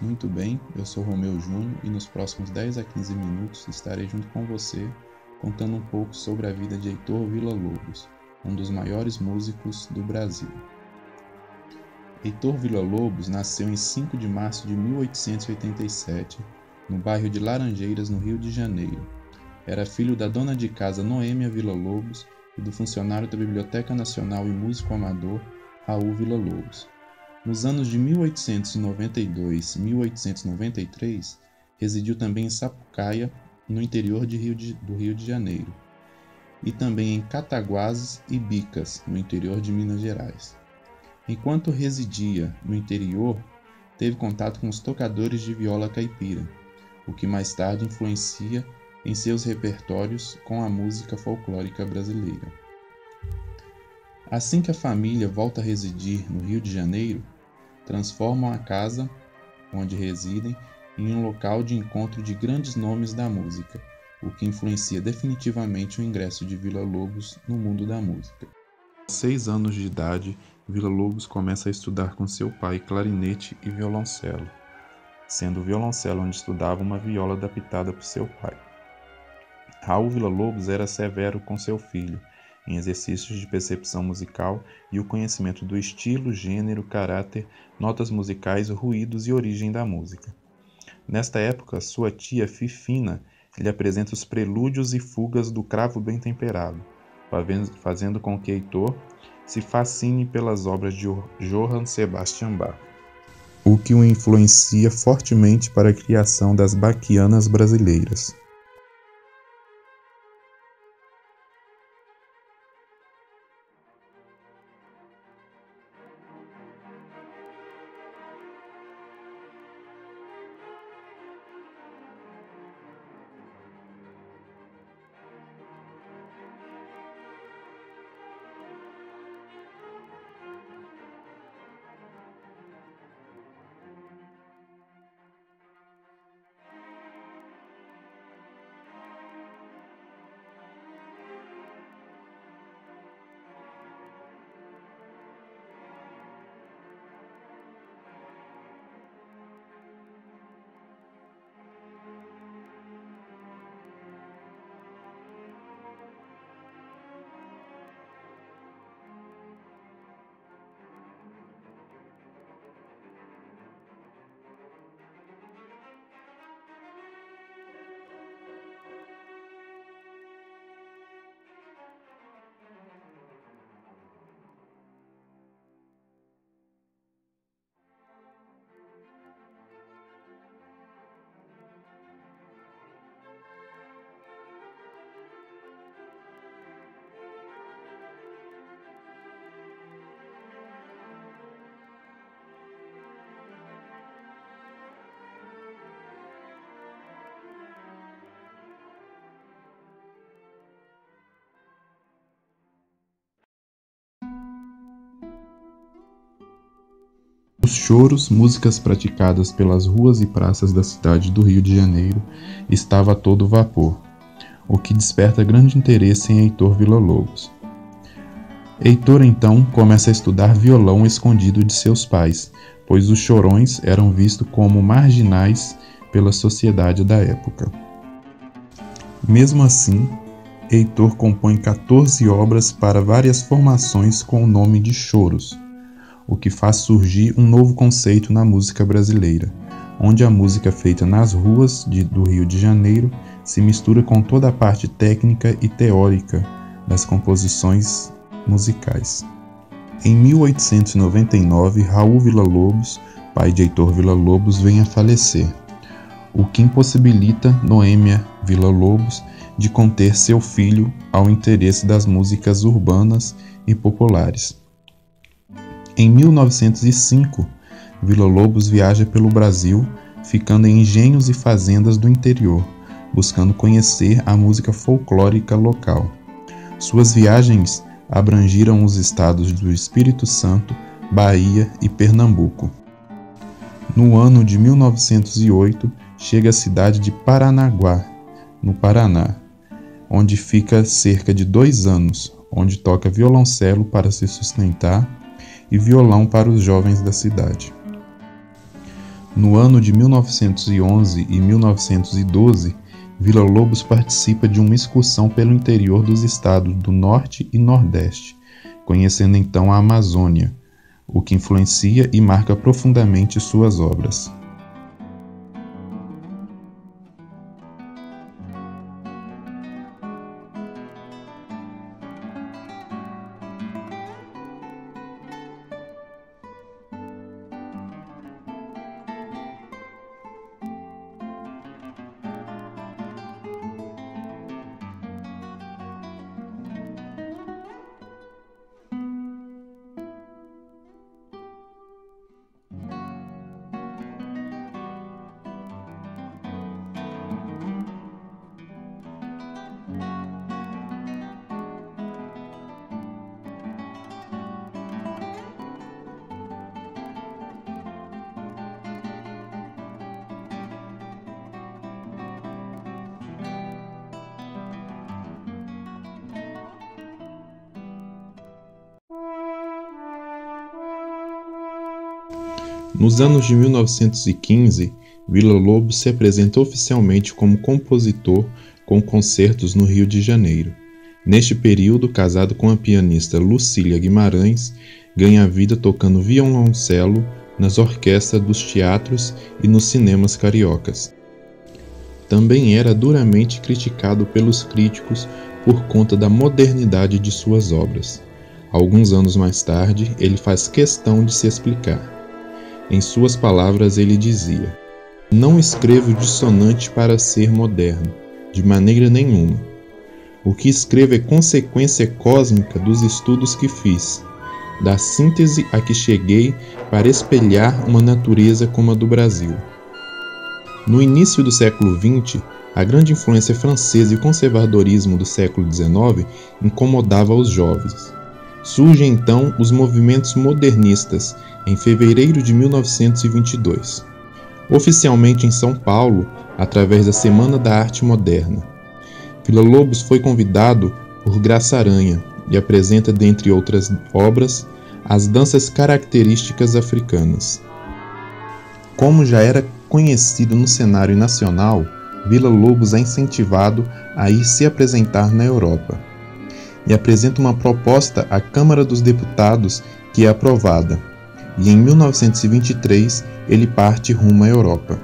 Muito bem, eu sou Romeu Júnior e nos próximos 10 a 15 minutos estarei junto com você contando um pouco sobre a vida de Heitor Villa-Lobos, um dos maiores músicos do Brasil. Heitor Villa-Lobos nasceu em 5 de março de 1887, no bairro de Laranjeiras, no Rio de Janeiro. Era filho da dona de casa Noêmia Villa-Lobos e do funcionário da Biblioteca Nacional e músico amador Raul Villa-Lobos. Nos anos de 1892 e 1893, residiu também em Sapucaia, no interior do Rio de Janeiro, e também em Cataguases e Bicas, no interior de Minas Gerais. Enquanto residia no interior, teve contato com os tocadores de viola caipira, o que mais tarde influencia em seus repertórios com a música folclórica brasileira. Assim que a família volta a residir no Rio de Janeiro, transformam a casa onde residem em um local de encontro de grandes nomes da música, o que influencia definitivamente o ingresso de Villa-Lobos no mundo da música. Aos 6 anos de idade, Villa-Lobos começa a estudar com seu pai clarinete e violoncelo, sendo o violoncelo onde estudava uma viola adaptada por seu pai. Raul Villa-Lobos era severo com seu filho, em exercícios de percepção musical e o conhecimento do estilo, gênero, caráter, notas musicais, ruídos e origem da música. Nesta época, sua tia Fifina lhe apresenta os prelúdios e fugas do cravo bem temperado, fazendo com que Heitor se fascine pelas obras de Johann Sebastian Bach, o que o influencia fortemente para a criação das baquianas brasileiras. Os choros, músicas praticadas pelas ruas e praças da cidade do Rio de Janeiro, estava a todo vapor, o que desperta grande interesse em Heitor Villa-Lobos. Heitor então começa a estudar violão escondido de seus pais, pois os chorões eram vistos como marginais pela sociedade da época. Mesmo assim, Heitor compõe 14 obras para várias formações com o nome de choros, o que faz surgir um novo conceito na música brasileira, onde a música feita nas ruas do Rio de Janeiro se mistura com toda a parte técnica e teórica das composições musicais. Em 1899, Raul Villa-Lobos, pai de Heitor Villa-Lobos, vem a falecer, o que impossibilita Noêmia Villa-Lobos de conter seu filho ao interesse das músicas urbanas e populares. Em 1905, Villa-Lobos viaja pelo Brasil, ficando em engenhos e fazendas do interior, buscando conhecer a música folclórica local. Suas viagens abrangiram os estados do Espírito Santo, Bahia e Pernambuco. No ano de 1908, chega à cidade de Paranaguá, no Paraná, onde fica cerca de 2 anos, onde toca violoncelo para se sustentar e violão para os jovens da cidade. No ano de 1911 e 1912, Villa-Lobos participa de uma excursão pelo interior dos estados do Norte e Nordeste, conhecendo então a Amazônia, o que influencia e marca profundamente suas obras. Nos anos de 1915, Villa-Lobos se apresenta oficialmente como compositor com concertos no Rio de Janeiro. Neste período, casado com a pianista Lucília Guimarães, ganha vida tocando violoncelo nas orquestras dos teatros e nos cinemas cariocas. Também era duramente criticado pelos críticos por conta da modernidade de suas obras. Alguns anos mais tarde, ele faz questão de se explicar. Em suas palavras, ele dizia: "Não escrevo dissonante para ser moderno, de maneira nenhuma. O que escrevo é consequência cósmica dos estudos que fiz, da síntese a que cheguei para espelhar uma natureza como a do Brasil." No início do século XX, a grande influência francesa e o conservadorismo do século XIX incomodava os jovens. Surgem então os movimentos modernistas, em fevereiro de 1922, oficialmente em São Paulo, através da Semana da Arte Moderna. Villa-Lobos foi convidado por Graça Aranha e apresenta, dentre outras obras, as danças características africanas. Como já era conhecido no cenário nacional, Villa-Lobos é incentivado a ir se apresentar na Europa e apresenta uma proposta à Câmara dos Deputados que é aprovada. E em 1923 ele parte rumo à Europa.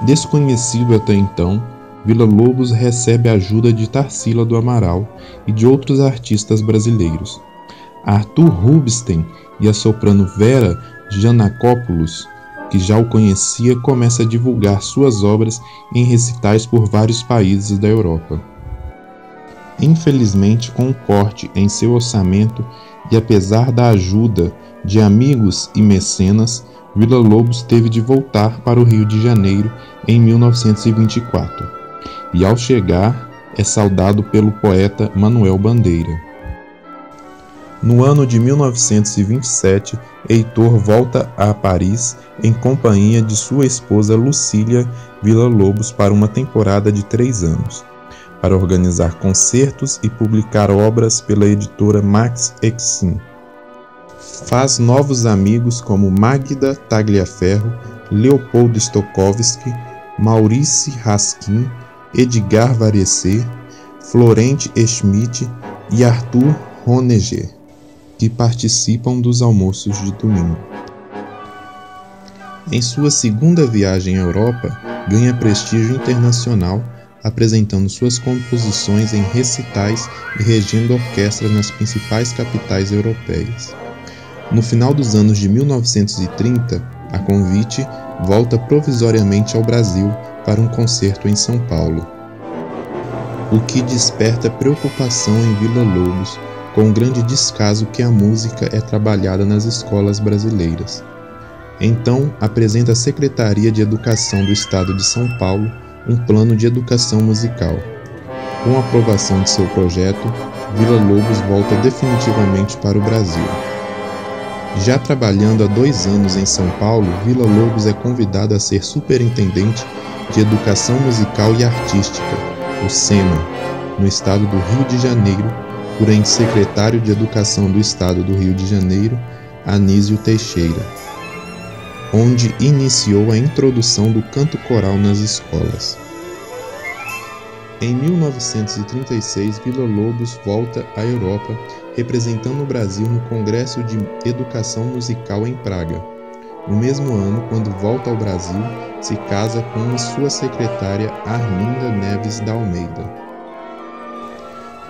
Desconhecido até então, Villa-Lobos recebe a ajuda de Tarsila do Amaral e de outros artistas brasileiros. Arthur Rubinstein e a soprano Vera Giannakopoulos, que já o conhecia, começa a divulgar suas obras em recitais por vários países da Europa. Infelizmente, com um corte em seu orçamento e apesar da ajuda de amigos e mecenas, Villa-Lobos teve de voltar para o Rio de Janeiro em 1924, e ao chegar é saudado pelo poeta Manuel Bandeira. No ano de 1927, Heitor volta a Paris em companhia de sua esposa Lucília Villa-Lobos para uma temporada de 3 anos, para organizar concertos e publicar obras pela editora Max Exim. Faz novos amigos como Magda Tagliaferro, Leopoldo Stokowski, Maurice Raskin, Edgar Varese, Florent Schmidt e Arthur Honegger, que participam dos almoços de domingo. Em sua segunda viagem à Europa, ganha prestígio internacional, apresentando suas composições em recitais e regendo orquestras nas principais capitais europeias. No final dos anos de 1930, a convite, volta provisoriamente ao Brasil para um concerto em São Paulo, o que desperta preocupação em Villa-Lobos com o grande descaso que a música é trabalhada nas escolas brasileiras. Então, apresenta à Secretaria de Educação do Estado de São Paulo um plano de educação musical. Com a aprovação de seu projeto, Villa-Lobos volta definitivamente para o Brasil. Já trabalhando há 2 anos em São Paulo, Villa-Lobos é convidado a ser superintendente de Educação Musical e Artística, o SEMA, no estado do Rio de Janeiro, por secretário de Educação do Estado do Rio de Janeiro, Anísio Teixeira. onde iniciou a introdução do canto coral nas escolas. Em 1936, Villa-Lobos volta à Europa, representando o Brasil no Congresso de Educação Musical em Praga. No mesmo ano, quando volta ao Brasil, se casa com sua secretária Arminda Neves da Almeida.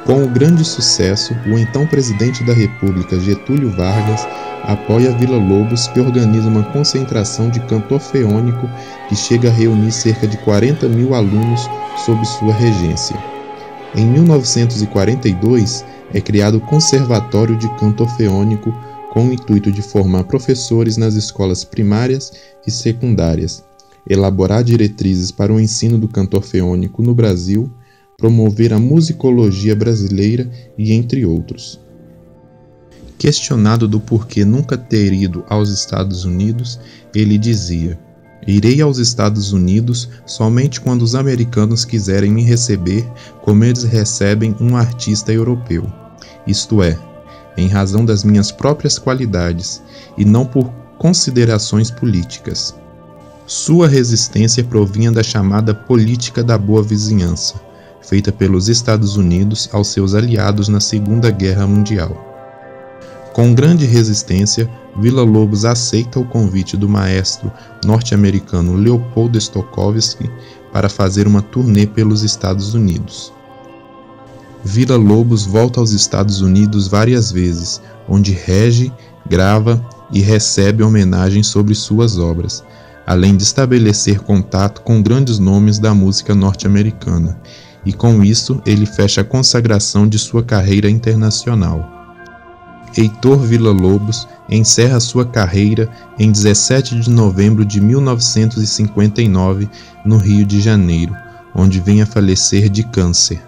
Com o grande sucesso, o então presidente da República, Getúlio Vargas, apoia Villa-Lobos, que organiza uma concentração de canto orfeônico que chega a reunir cerca de 40 mil alunos sob sua regência. Em 1942, é criado o Conservatório de Canto Orfeônico, com o intuito de formar professores nas escolas primárias e secundárias, elaborar diretrizes para o ensino do canto orfeônico no Brasil, promover a musicologia brasileira e entre outros. Questionado do porquê nunca ter ido aos Estados Unidos, ele dizia: "Irei aos Estados Unidos somente quando os americanos quiserem me receber como eles recebem um artista europeu, isto é, em razão das minhas próprias qualidades e não por considerações políticas." Sua resistência provinha da chamada política da boa vizinhança, feita pelos Estados Unidos aos seus aliados na Segunda Guerra Mundial. Com grande resistência, Villa-Lobos aceita o convite do maestro norte-americano Leopold Stokowski para fazer uma turnê pelos Estados Unidos. Villa-Lobos volta aos Estados Unidos várias vezes, onde rege, grava e recebe homenagens sobre suas obras, além de estabelecer contato com grandes nomes da música norte-americana, e com isso ele fecha a consagração de sua carreira internacional. Heitor Villa-Lobos encerra sua carreira em 17 de novembro de 1959, no Rio de Janeiro, onde vem a falecer de câncer.